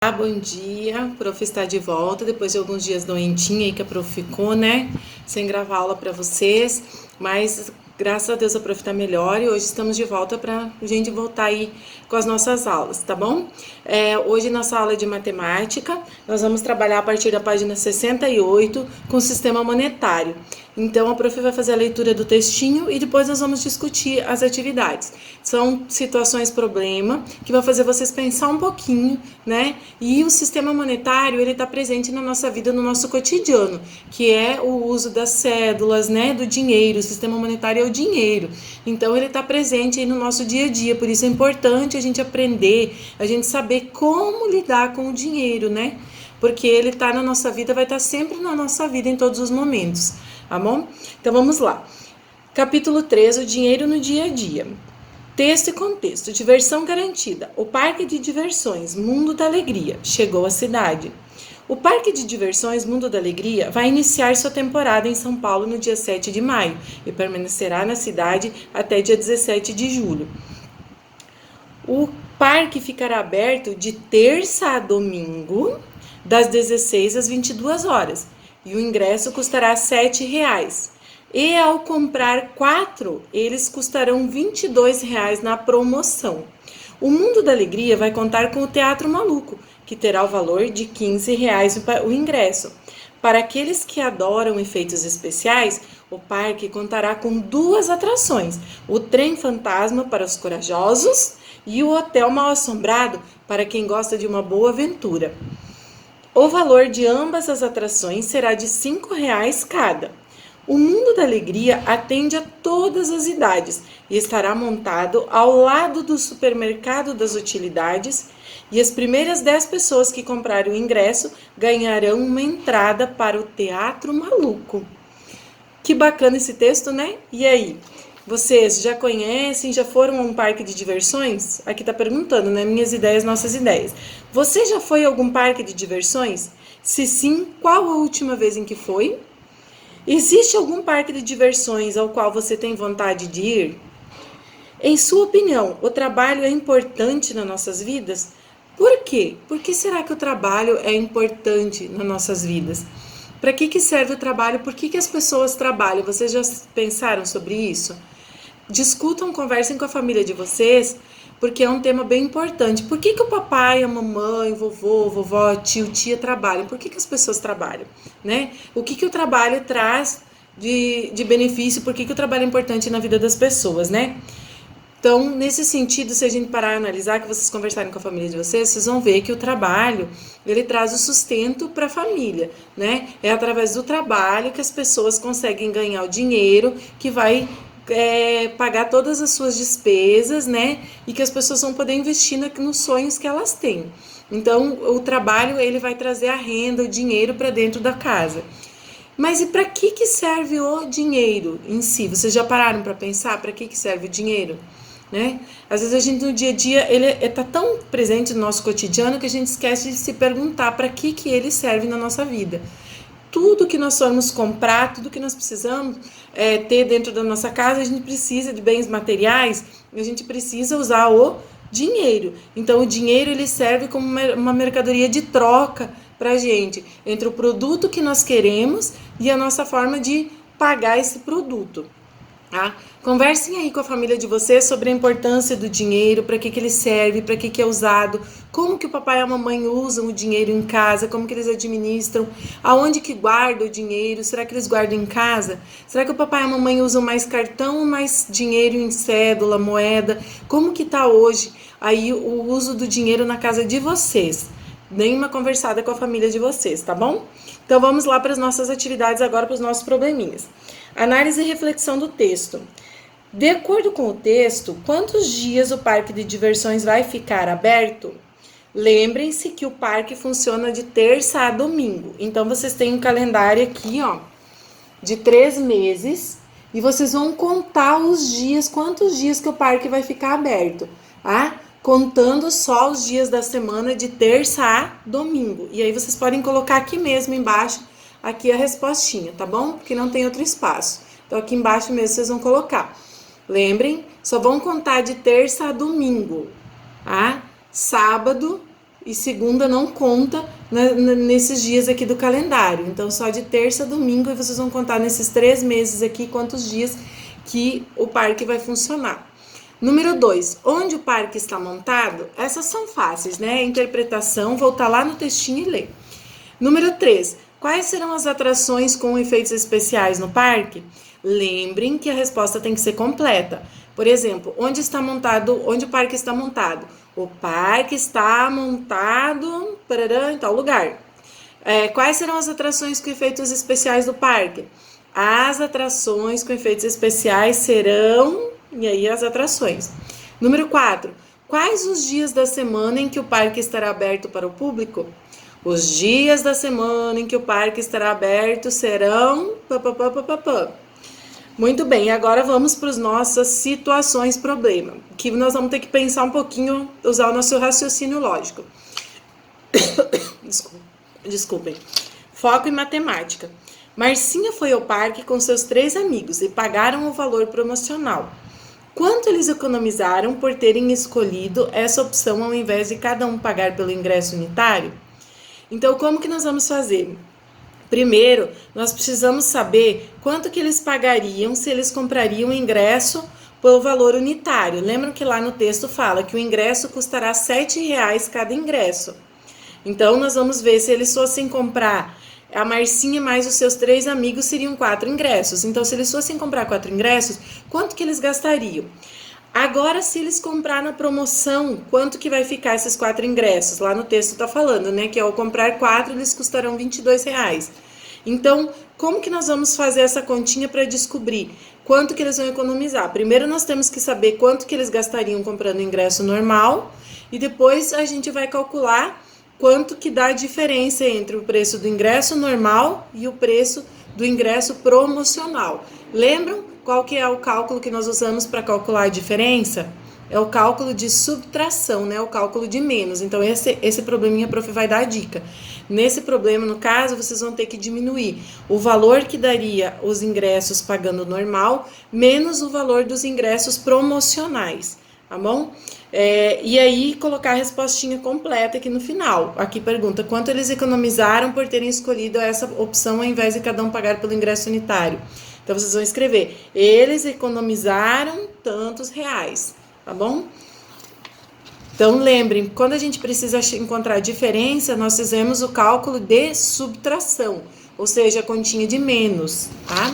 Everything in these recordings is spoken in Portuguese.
Bom dia, a prof está de volta depois de alguns dias doentinha aí que a prof ficou, né? Sem gravar aula para vocês, mas graças a Deus a prof está melhor e hoje estamos de volta para a gente voltar aí com as nossas aulas, tá bom? Hoje nossa aula é de matemática, nós vamos trabalhar a partir da página 68 com o sistema monetário. Então a prof vai fazer a leitura do textinho e depois nós vamos discutir as atividades. São situações problema que vai fazer vocês pensar um pouquinho, né? E o sistema monetário, ele está presente na nossa vida, no nosso cotidiano, que é o uso das cédulas, né? Do dinheiro. O sistema monetário é o dinheiro. Então ele está presente aí no nosso dia a dia. Por isso é importante a gente aprender, a gente saber como lidar com o dinheiro, né? Porque ele está na nossa vida, vai estar sempre na nossa vida em todos os momentos. Tá bom? Então vamos lá. Capítulo 3, o dinheiro no dia a dia. Texto e contexto. Diversão garantida. O Parque de Diversões Mundo da Alegria chegou à cidade. O Parque de Diversões Mundo da Alegria vai iniciar sua temporada em São Paulo no dia 7 de maio e permanecerá na cidade até dia 17 de julho. O parque ficará aberto de terça a domingo, das 16 às 22 horas. E o ingresso custará R$ 7,00. E ao comprar 4, eles custarão R$ 22,00 na promoção. O Mundo da Alegria vai contar com o Teatro Maluco, que terá o valor de R$ 15,00 o ingresso. Para aqueles que adoram efeitos especiais, o parque contará com 2 atrações: o Trem Fantasma para os corajosos e o Hotel Mal-Assombrado para quem gosta de uma boa aventura. O valor de ambas as atrações será de R$ 5,00 cada. O Mundo da Alegria atende a todas as idades e estará montado ao lado do supermercado das utilidades, e as primeiras 10 pessoas que comprarem o ingresso ganharão uma entrada para o Teatro Maluco. Que bacana esse texto, né? E aí? Vocês já conhecem, já foram a um parque de diversões? Aqui tá perguntando, né? Minhas ideias, nossas ideias. Você já foi a algum parque de diversões? Se sim, qual a última vez em que foi? Existe algum parque de diversões ao qual você tem vontade de ir? Em sua opinião, o trabalho é importante nas nossas vidas? Por quê? Por que será que o trabalho é importante nas nossas vidas? Para que serve o trabalho? Por que as pessoas trabalham? Vocês já pensaram sobre isso? Discutam, conversem com a família de vocês, porque é um tema bem importante. Por que o papai, a mamãe, vovô, vovó, tio, tia trabalham? Por que as pessoas trabalham? Né? O que o trabalho traz de benefício? Por que o trabalho é importante na vida das pessoas, né? Então, nesse sentido, se a gente parar e analisar, que vocês conversarem com a família de vocês vão ver que o trabalho, ele traz o sustento para a família, né? É através do trabalho que as pessoas conseguem ganhar o dinheiro que vai pagar todas as suas despesas, né? E que as pessoas vão poder investir nos sonhos que elas têm. Então, o trabalho, ele vai trazer a renda, o dinheiro para dentro da casa. Mas e para que serve o dinheiro em si? Vocês já pararam para pensar para que serve o dinheiro? Né? Às vezes a gente no dia a dia ele está tão presente no nosso cotidiano que a gente esquece de se perguntar para que ele serve na nossa vida. Tudo que nós formos comprar, tudo que nós precisamos ter dentro da nossa casa, a gente precisa de bens materiais, a gente precisa usar o dinheiro. Então o dinheiro ele serve como uma mercadoria de troca para a gente, entre o produto que nós queremos e a nossa forma de pagar esse produto. Tá? Conversem aí com a família de vocês sobre a importância do dinheiro, para que ele serve, para que é usado, como que o papai e a mamãe usam o dinheiro em casa, como que eles administram, aonde que guardam o dinheiro, será que eles guardam em casa? Será que o papai e a mamãe usam mais cartão ou mais dinheiro em cédula, moeda? Como que tá hoje aí o uso do dinheiro na casa de vocês? Dêem uma conversada com a família de vocês, tá bom? Então vamos lá para as nossas atividades agora, para os nossos probleminhas. Análise e reflexão do texto. De acordo com o texto, quantos dias o parque de diversões vai ficar aberto? Lembrem-se que o parque funciona de terça a domingo. Então, vocês têm um calendário aqui, ó, de 3 meses. E vocês vão contar os dias, quantos dias que o parque vai ficar aberto, tá? Contando só os dias da semana de terça a domingo. E aí, vocês podem colocar aqui mesmo embaixo, aqui a respostinha, tá bom? Porque não tem outro espaço. Então, aqui embaixo mesmo vocês vão colocar. Lembrem, só vão contar de terça a domingo, tá? Sábado e segunda não conta nesses dias aqui do calendário. Então, só de terça a domingo, e vocês vão contar nesses 3 meses aqui quantos dias que o parque vai funcionar. Número 2, onde o parque está montado? Essas são fáceis, né? Interpretação, voltar lá no textinho e ler. Número 3, quais serão as atrações com efeitos especiais no parque? Lembrem que a resposta tem que ser completa. Por exemplo, onde o parque está montado? O parque está montado em tal lugar. Quais serão as atrações com efeitos especiais do parque? As atrações com efeitos especiais serão... E aí as atrações. Número 4. Quais os dias da semana em que o parque estará aberto para o público? Os dias da semana em que o parque estará aberto serão... Muito bem, agora vamos para as nossas situações problema, que nós vamos ter que pensar um pouquinho, usar o nosso raciocínio lógico. Desculpem. Foco em matemática. Marcinha foi ao parque com seus 3 amigos e pagaram o valor promocional. Quanto eles economizaram por terem escolhido essa opção ao invés de cada um pagar pelo ingresso unitário? Então, como que nós vamos fazer? Primeiro, nós precisamos saber quanto que eles pagariam se eles comprariam o ingresso pelo valor unitário. Lembram que lá no texto fala que o ingresso custará R$ 7,00 cada ingresso. Então, nós vamos ver se eles fossem comprar a Marcinha mais os seus 3 amigos seriam 4 ingressos. Então, se eles fossem comprar 4 ingressos, quanto que eles gastariam? Agora, se eles comprar na promoção, quanto que vai ficar esses 4 ingressos? Lá no texto tá falando, né? Que ao comprar 4, eles custarão R$ 22,00. Então, como que nós vamos fazer essa continha para descobrir quanto que eles vão economizar? Primeiro, nós temos que saber quanto que eles gastariam comprando o ingresso normal. E depois, a gente vai calcular quanto que dá a diferença entre o preço do ingresso normal e o preço do ingresso promocional. Lembram qual que é o cálculo que nós usamos para calcular a diferença? É o cálculo de subtração, né? O cálculo de menos. Então, esse probleminha a prof vai dar a dica. Nesse problema, no caso, vocês vão ter que diminuir o valor que daria os ingressos pagando normal, menos o valor dos ingressos promocionais, tá bom? E aí colocar a respostinha completa aqui no final. Aqui pergunta quanto eles economizaram por terem escolhido essa opção ao invés de cada um pagar pelo ingresso unitário. Então vocês vão escrever, eles economizaram tantos reais, tá bom? Então lembrem, quando a gente precisa encontrar a diferença, nós fizemos o cálculo de subtração, ou seja, a continha de menos, tá?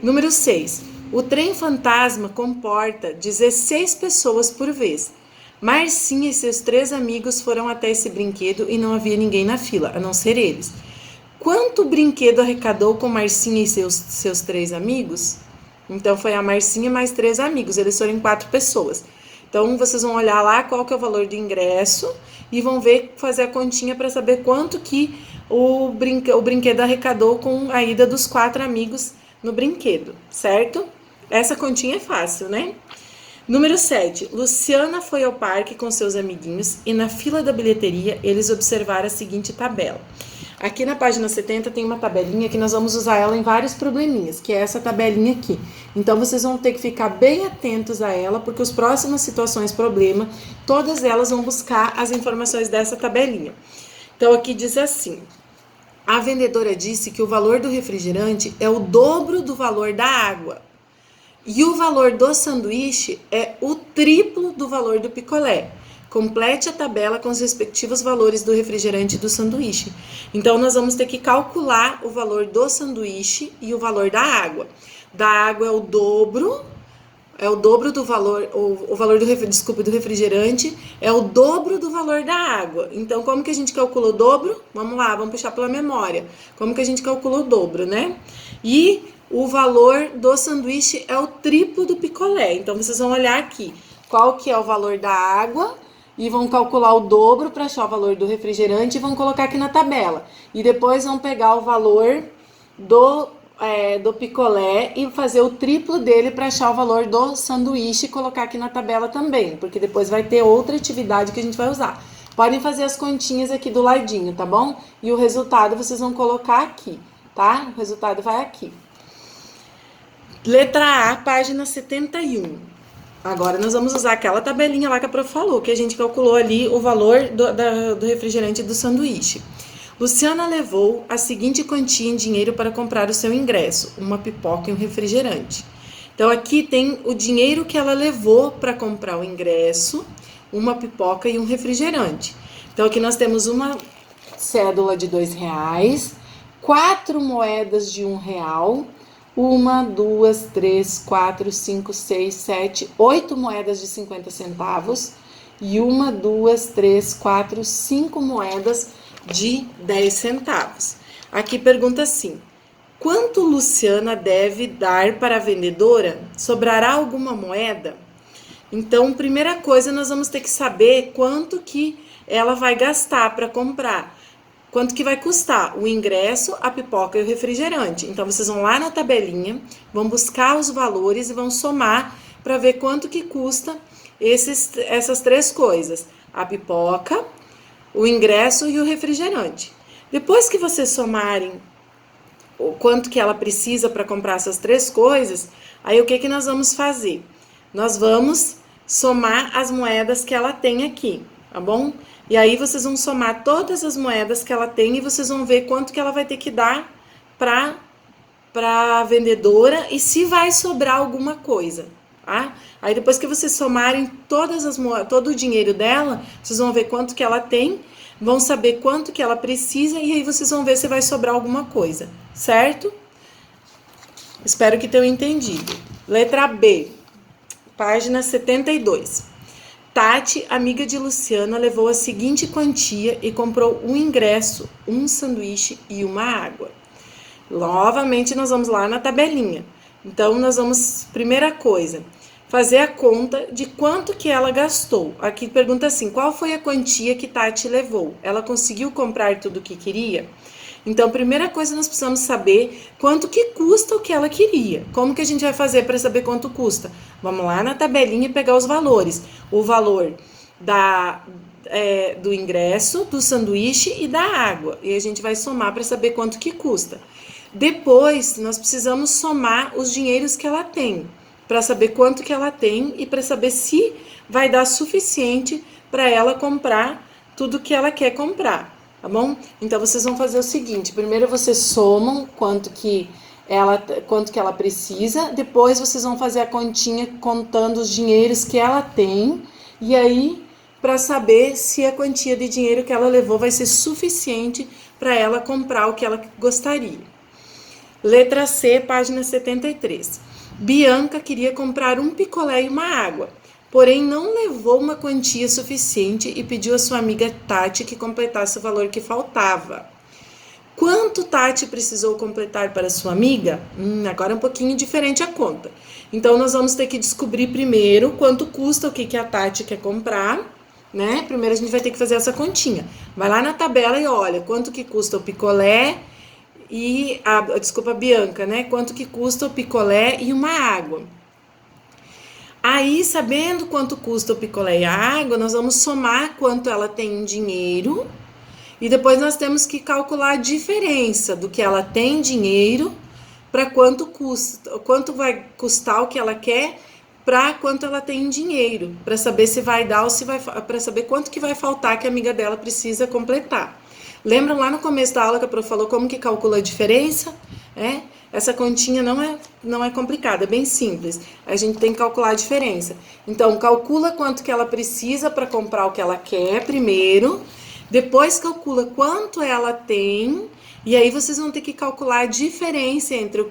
Número 6. O trem fantasma comporta 16 pessoas por vez. Marcinha e seus 3 amigos foram até esse brinquedo e não havia ninguém na fila, a não ser eles. Quanto o brinquedo arrecadou com Marcinha e seus 3 amigos? Então, foi a Marcinha mais 3 amigos, eles foram em 4 pessoas. Então, vocês vão olhar lá qual que é o valor do ingresso e vão fazer a continha para saber quanto que o brinquedo arrecadou com a ida dos 4 amigos no brinquedo, certo? Essa continha é fácil, né? Número 7. Luciana foi ao parque com seus amiguinhos e na fila da bilheteria eles observaram a seguinte tabela. Aqui na página 70 tem uma tabelinha que nós vamos usar ela em vários probleminhas, que é essa tabelinha aqui. Então, vocês vão ter que ficar bem atentos a ela, porque as próximas situações problema, todas elas vão buscar as informações dessa tabelinha. Então, aqui diz assim... A vendedora disse que o valor do refrigerante é o dobro do valor da água. E o valor do sanduíche é o triplo do valor do picolé. Complete a tabela com os respectivos valores do refrigerante e do sanduíche. Então, nós vamos ter que calcular o valor do sanduíche e o valor da água. Da água é o dobro do valor, o valor do refrigerante é o dobro do valor da água. Então, como que a gente calcula o dobro? Vamos lá, vamos puxar pela memória. Como que a gente calcula o dobro, né? E o valor do sanduíche é o triplo do picolé. Então, vocês vão olhar aqui qual que é o valor da água e vão calcular o dobro para achar o valor do refrigerante e vão colocar aqui na tabela. E depois vão pegar o valor do picolé e fazer o triplo dele para achar o valor do sanduíche e colocar aqui na tabela também, porque depois vai ter outra atividade que a gente vai usar. Podem fazer as continhas aqui do ladinho, tá bom? E o resultado vocês vão colocar aqui, tá? O resultado vai aqui. Letra A, página 71. Agora nós vamos usar aquela tabelinha lá que a prof falou, que a gente calculou ali o valor do refrigerante do sanduíche. Luciana levou a seguinte quantia em dinheiro para comprar o seu ingresso, uma pipoca e um refrigerante. Então aqui tem o dinheiro que ela levou para comprar o ingresso, uma pipoca e um refrigerante. Então aqui nós temos uma cédula de R$2, 4 moedas de R$1, 1, 2, 3, 4, 5, 6, 7, 8 moedas de 50 centavos e 1, 2, 3, 4, 5 moedas de 10 centavos. Aqui pergunta assim: quanto Luciana deve dar para a vendedora? Sobrará alguma moeda? Então, primeira coisa, nós vamos ter que saber quanto que ela vai gastar para comprar. Quanto que vai custar o ingresso, a pipoca e o refrigerante. Então, vocês vão lá na tabelinha, vão buscar os valores e vão somar para ver quanto que custa essas 3 coisas. A pipoca, o ingresso e o refrigerante. Depois que vocês somarem o quanto que ela precisa para comprar essas 3 coisas, aí o que que nós vamos fazer? Nós vamos somar as moedas que ela tem aqui, tá bom? E aí vocês vão somar todas as moedas que ela tem e vocês vão ver quanto que ela vai ter que dar para a vendedora e se vai sobrar alguma coisa, tá? Aí depois que vocês somarem todo o dinheiro dela, vocês vão ver quanto que ela tem, vão saber quanto que ela precisa e aí vocês vão ver se vai sobrar alguma coisa, certo? Espero que tenham entendido. Letra B, página 72. Tati, amiga de Luciana, levou a seguinte quantia e comprou um ingresso, um sanduíche e uma água. Novamente, nós vamos lá na tabelinha. Então, nós vamos, primeira coisa, fazer a conta de quanto que ela gastou. Aqui pergunta assim, qual foi a quantia que Tati levou? Ela conseguiu comprar tudo o que queria? Então, primeira coisa, nós precisamos saber quanto que custa o que ela queria. Como que a gente vai fazer para saber quanto custa? Vamos lá na tabelinha e pegar os valores. O valor do ingresso, do sanduíche e da água. E a gente vai somar para saber quanto que custa. Depois, nós precisamos somar os dinheiros que ela tem, para saber quanto que ela tem e para saber se vai dar suficiente para ela comprar tudo que ela quer comprar. Tá bom? Então, vocês vão fazer o seguinte, primeiro vocês somam quanto que ela precisa, depois vocês vão fazer a continha contando os dinheiros que ela tem, e aí, para saber se a quantia de dinheiro que ela levou vai ser suficiente para ela comprar o que ela gostaria. Letra C, página 73. Bianca queria comprar um picolé e uma água, porém não levou uma quantia suficiente e pediu à sua amiga Tati que completasse o valor que faltava. Quanto Tati precisou completar para sua amiga? Agora é um pouquinho diferente a conta. Então, nós vamos ter que descobrir primeiro quanto custa o que a Tati quer comprar, né? Primeiro a gente vai ter que fazer essa continha. Vai lá na tabela e olha quanto que custa o picolé e a Bianca, né? Quanto que custa o picolé e uma água. Aí, sabendo quanto custa o picolé e a água, nós vamos somar quanto ela tem em dinheiro e depois nós temos que calcular a diferença do que ela tem em dinheiro para quanto custa, quanto vai custar o que ela quer para quanto ela tem em dinheiro, para saber se vai dar ou se vai, para saber quanto que vai faltar que a amiga dela precisa completar. Lembram lá no começo da aula que a prof falou como que calcula a diferença? Essa continha não é complicada, é bem simples. A gente tem que calcular a diferença. Então, calcula quanto que ela precisa para comprar o que ela quer primeiro. Depois, calcula quanto ela tem. E aí, vocês vão ter que calcular a diferença entre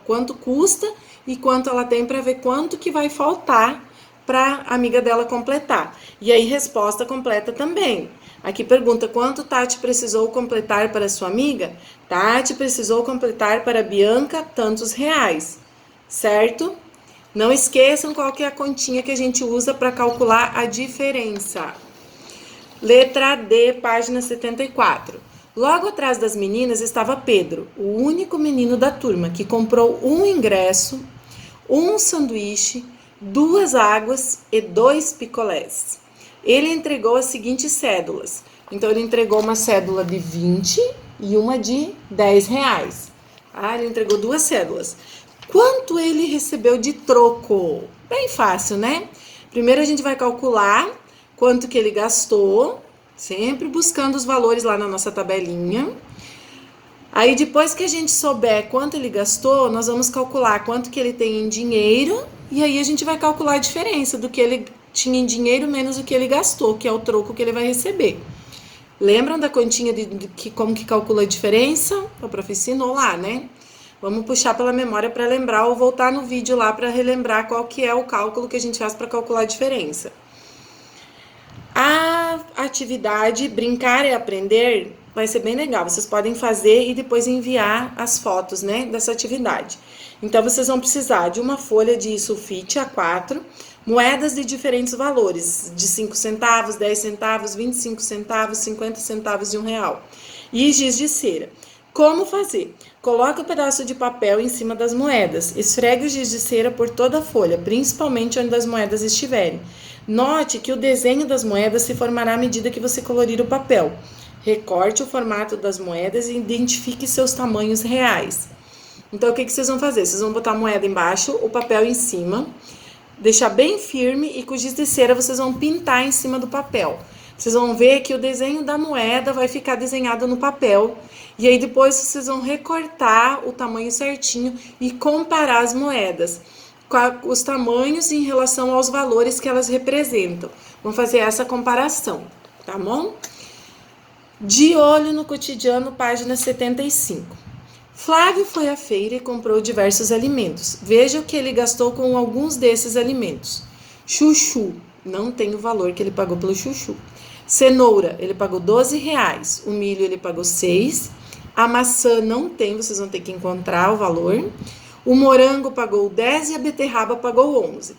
quanto custa e quanto ela tem para ver quanto que vai faltar para a amiga dela completar. E aí, resposta completa também. Aqui pergunta, quanto Tati precisou completar para sua amiga? Tati precisou completar para a Bianca tantos reais, certo? Não esqueçam qual que é a continha que a gente usa para calcular a diferença. Letra D, página 74. Logo atrás das meninas estava Pedro, o único menino da turma, que comprou um ingresso, um sanduíche, 2 águas e 2 picolés. Ele entregou as seguintes cédulas. Então, ele entregou uma cédula de 20 e uma de 10 reais. Ele entregou 2 cédulas. Quanto ele recebeu de troco? Bem fácil, né? Primeiro a gente vai calcular quanto que ele gastou, sempre buscando os valores lá na nossa tabelinha. Aí depois que a gente souber quanto ele gastou, nós vamos calcular quanto que ele tem em dinheiro, e aí a gente vai calcular a diferença do que ele tinha em dinheiro menos o que ele gastou, que é o troco que ele vai receber. Lembram da continha de como que calcula a diferença? O prof ensinou lá, né? Vamos puxar pela memória para lembrar ou voltar no vídeo lá para relembrar qual que é o cálculo que a gente faz para calcular a diferença. A atividade Brincar e Aprender vai ser bem legal. Vocês podem fazer e depois enviar as fotos, né, dessa atividade. Então, vocês vão precisar de uma folha de sulfite A4, moedas de diferentes valores, de 5 centavos, 10 centavos, 25 centavos, 50 centavos e R$1. E giz de cera. Como fazer? Coloque um pedaço de papel em cima das moedas. Esfregue o giz de cera por toda a folha, principalmente onde as moedas estiverem. Note que o desenho das moedas se formará à medida que você colorir o papel. Recorte o formato das moedas e identifique seus tamanhos reais. Então, o que vocês vão fazer? Vocês vão botar a moeda embaixo, o papel em cima, deixar bem firme e com o giz de cera vocês vão pintar em cima do papel. Vocês vão ver que o desenho da moeda vai ficar desenhado no papel. E aí depois vocês vão recortar o tamanho certinho e comparar as moedas com os tamanhos em relação aos valores que elas representam. Vamos fazer essa comparação, tá bom? De olho no cotidiano, página 75. Flávio foi à feira e comprou diversos alimentos. Veja o que ele gastou com alguns desses alimentos. Chuchu, não tem o valor que ele pagou pelo chuchu. Cenoura, ele pagou R$12. O milho, ele pagou 6. A maçã não tem, vocês vão ter que encontrar o valor. O morango pagou 10 e a beterraba pagou 11.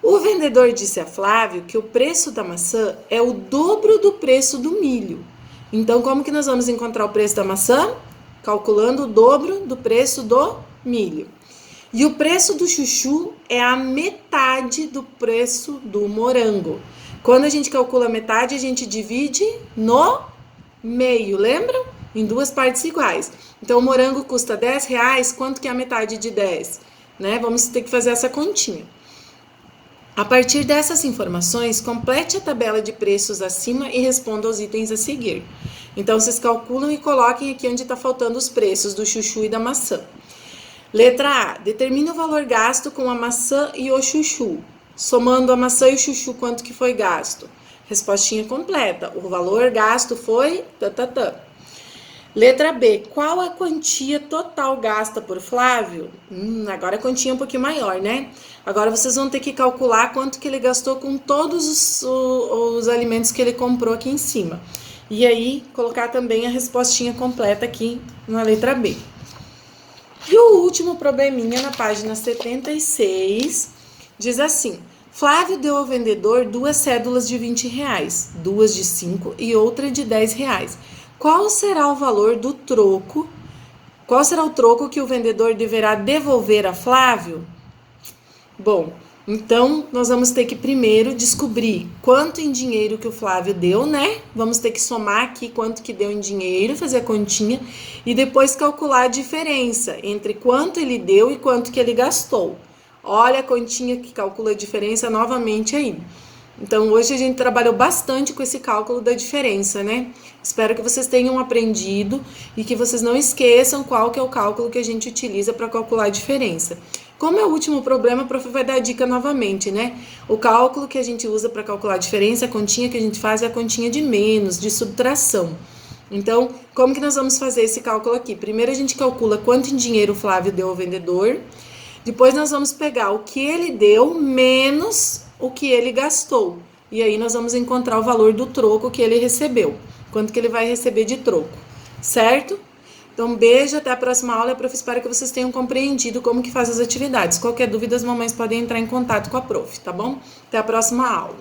O vendedor disse a Flávio que o preço da maçã é o dobro do preço do milho. Então, como que nós vamos encontrar o preço da maçã? Calculando o dobro do preço do milho. E o preço do chuchu é a metade do preço do morango. Quando a gente calcula a metade, a gente divide no meio, lembram? Em duas partes iguais. Então, o morango custa R$10, quanto que é a metade de 10? Né? Vamos ter que fazer essa continha. A partir dessas informações, complete a tabela de preços acima e responda aos itens a seguir. Então, vocês calculam e coloquem aqui onde está faltando os preços do chuchu e da maçã. Letra A. Determine o valor gasto com a maçã e o chuchu. Somando a maçã e o chuchu, quanto que foi gasto? Respostinha completa. O valor gasto foi... Letra B. Qual a quantia total gasta por Flávio? Agora a quantia é um pouquinho maior, né? Agora vocês vão ter que calcular quanto que ele gastou com todos os alimentos que ele comprou aqui em cima. E aí, colocar também a respostinha completa aqui na letra B. E o último probleminha na página 76 diz assim: Flávio deu ao vendedor 2 cédulas de R$20, 2 de 5 e outra de R$10. Qual será o valor do troco? Qual será o troco que o vendedor deverá devolver a Flávio? Bom, então nós vamos ter que primeiro descobrir quanto em dinheiro que o Flávio deu, né? Vamos ter que somar aqui quanto que deu em dinheiro, fazer a continha e depois calcular a diferença entre quanto ele deu e quanto que ele gastou. Olha a continha que calcula a diferença novamente aí. Então, hoje a gente trabalhou bastante com esse cálculo da diferença, né? Espero que vocês tenham aprendido e que vocês não esqueçam qual que é o cálculo que a gente utiliza para calcular a diferença. Como é o último problema, o prof vai dar a dica novamente, né? O cálculo que a gente usa para calcular a diferença, a continha que a gente faz é a continha de menos, de subtração. Então, como que nós vamos fazer esse cálculo aqui? Primeiro a gente calcula quanto em dinheiro o Flávio deu ao vendedor. Depois nós vamos pegar o que ele deu menos o que ele gastou. E aí nós vamos encontrar o valor do troco que ele recebeu. Quanto que ele vai receber de troco, certo? Então, um beijo, até a próxima aula. Prof, espero que vocês tenham compreendido como que faz as atividades. Qualquer dúvida, as mamães podem entrar em contato com a prof, tá bom? Até a próxima aula.